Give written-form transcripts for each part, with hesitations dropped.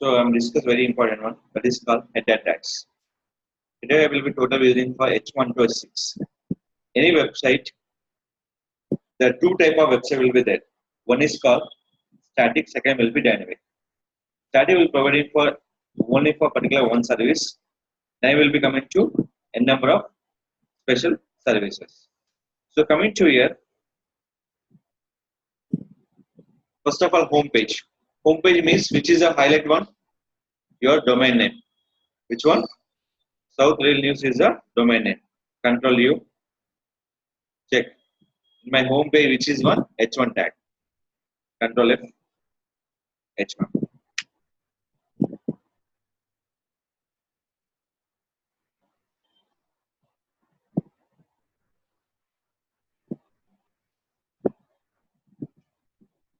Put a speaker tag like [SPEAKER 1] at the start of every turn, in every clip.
[SPEAKER 1] So I'm discuss very important one that is called header tags. Header will be total using for H1 to H6. Any website, there are two type of website will be there. One is called static, second will be dynamic. Static will provide it for only for particular one service. Then will be coming to a number of special services. So coming to here, first of all, home page. Home page means which is a highlight one, your domain name. Which one? South Rail News is a domain name. Control U. Check. In my home page, which is one H1 tag. Control F. H1.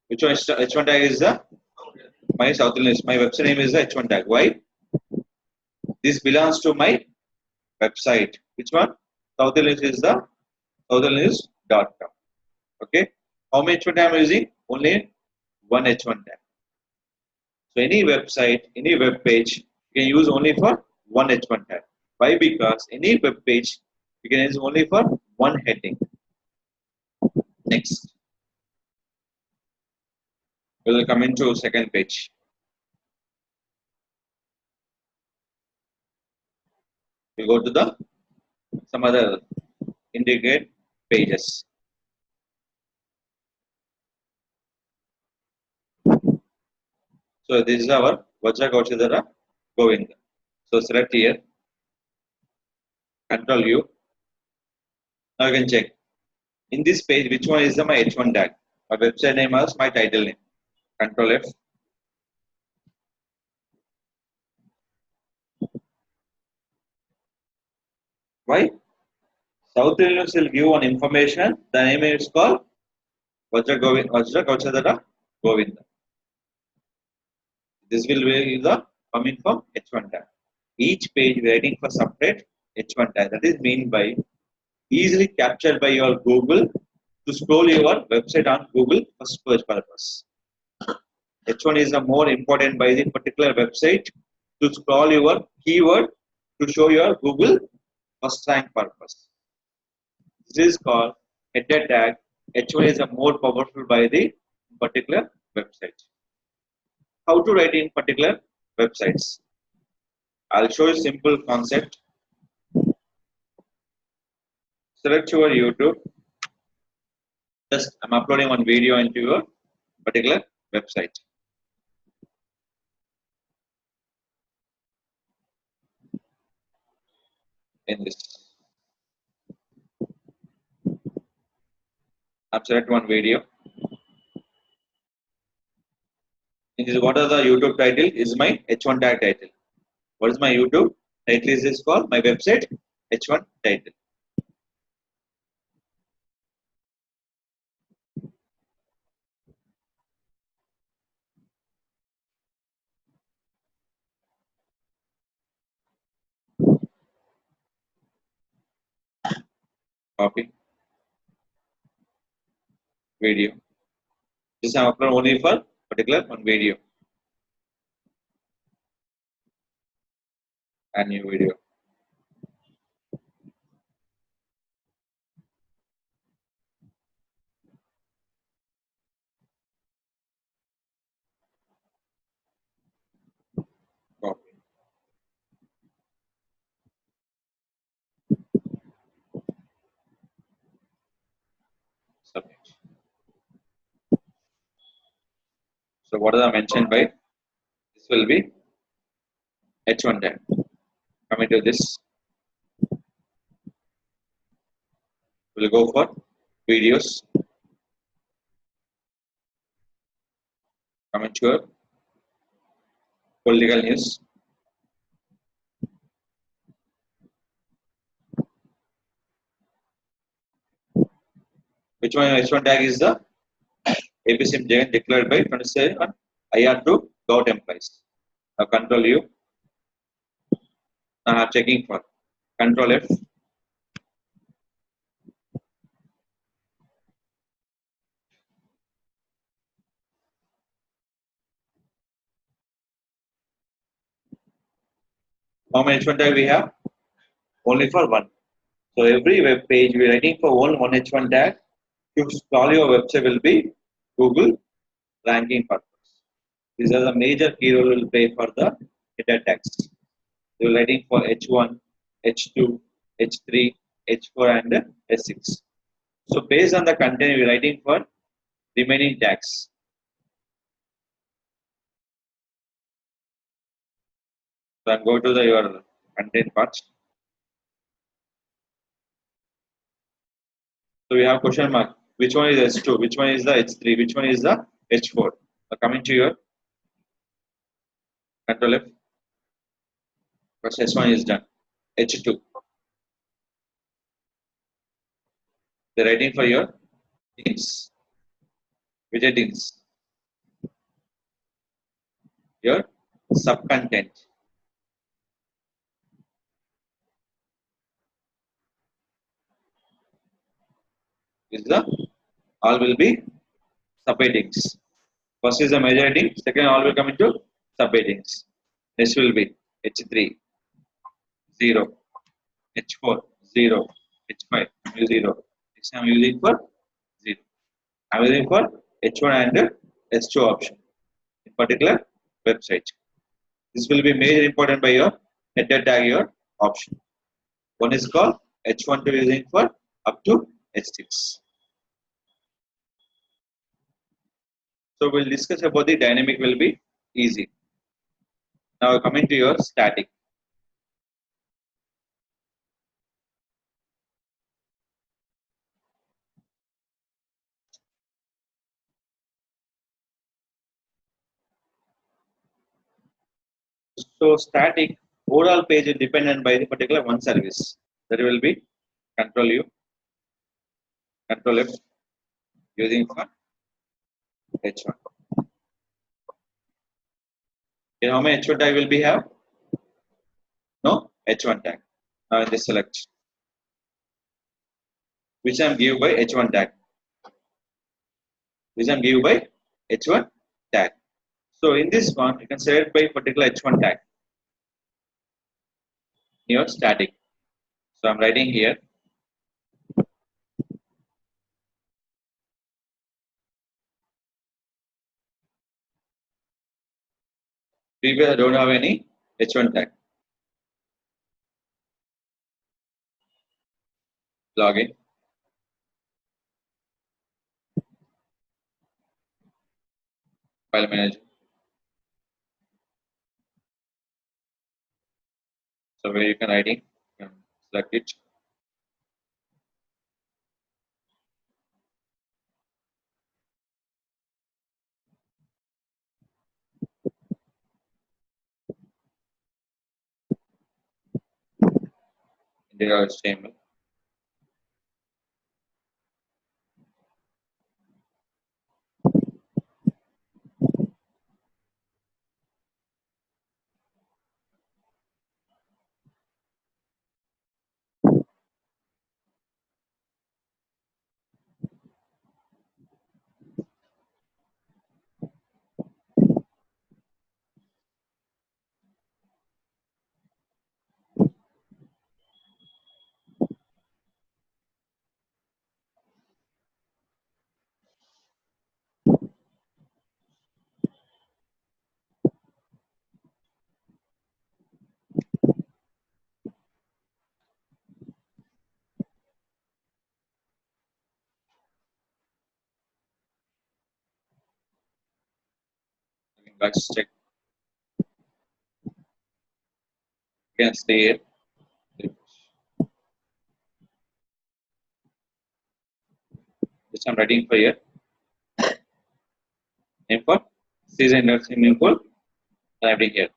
[SPEAKER 1] Which one H1 tag is the my South Rail News. My website name is the H1 tag. Why? This belongs to my website. Which one? South Rail News is the southernnews.com. Okay. How many H1 tag I am using? Only one H1 tag. So any website, any web page, you can use only for one H1 tag. Why? Because any web page you can use only for one heading. Next, we will come into second page. We go to the some other integrate pages. So this is our Vajra Gauchadara Govinda. So select here, Control U. Now you can check. In this page, which one is my H1 tag? My website name is my title name. Control F. Why? South Indian will give one information. The name is called Vajra Gauchadara Govinda. This will be the coming from H1 tag. Each page waiting for separate H1 tag. That is mean by easily captured by your Google to scroll your website on Google for search purpose. H1 is the more important by the particular website to scroll your keyword to show your Google first rank purpose. This is called header tag. H1 is a more powerful by the particular website. How to write in particular websites? I'll show you simple concept. Select your YouTube. Just I'm uploading one video into your particular website. In this, I've select one video. In this, what are the YouTube title? Is my H1 tag title. What is my YouTube title? Is this called my website H1 title. Copy video. This I upload only for particular one video. And new video. Copy. Submit. So what are mentioned by? This will be H1 tag. Coming to this, we'll go for videos. Coming to your political news. Which one H1 tag is the APCM declared by 27 on IR to GOVT employees. Now Control U. Now I'm checking for Control F. How many H1 tag we have? Only for one. So every web page we're writing for one H1 tag. To crawl your website will be Google ranking purpose. These are the major key role will play for the header text. You're writing for H1, H2, H3, H4, and S6. So based on the content, we're writing for remaining tags. So I'm going to your content part. So we have question mark. Which one is S2? Which one is the H3? Which one is the H4? So coming to your control F. First S1 is done. H2. They're writing for your things, widgetings, your subcontent. Is the all will be subheadings. First is the major heading, second all will come into subheadings. This will be H3, 0, H4, 0, H5, 0. This I am using for 0. I am using for H1 and S2 option in particular website. This will be major important by your header tag your option. One is called H1 to using for up to H6. So we'll discuss about the dynamic will be easy. Now coming to your static. So static overall page is dependent by the particular one service. That will be control U, control F using for H1. Okay, how many H1 tag will be have? No H1 tag. Now in this select which I am give by H1 tag. Which I am give by H1 tag. So in this one you can select by particular H1 tag. Your static. So I'm writing here. Previous I don't have any H1 tag. Login. File manager. So where you can writing, you can select it. There are HTML. Let's check. You can stay here. Which I'm writing for here. Name for season swimming pool. I'm writing here.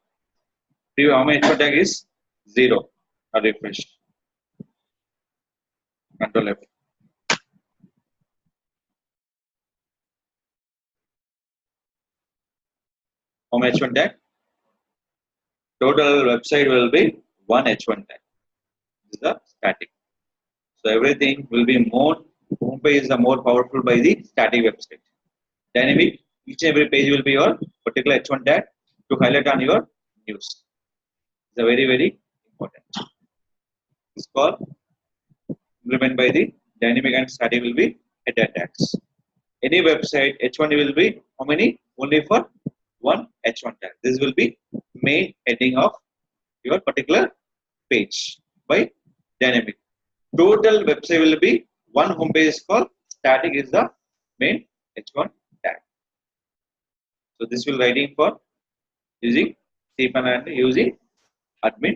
[SPEAKER 1] Preview how many H1 tag is 0. I'll refresh. Control F. How many H1 tag? Total website will be 1 H1 tag. This is the static. So everything will be more. Home page is the more powerful by the static website. Dynamic. Each and every page will be your particular H1 tag to highlight on your news. It's a very important. This call implemented by the dynamic and static will be header tags. Any website H1 will be how many? Only for one H1 tag. This will be main heading of your particular page by dynamic. Total website will be one home page is called static is the main H1 tag. So this will writing for using cpan and using admin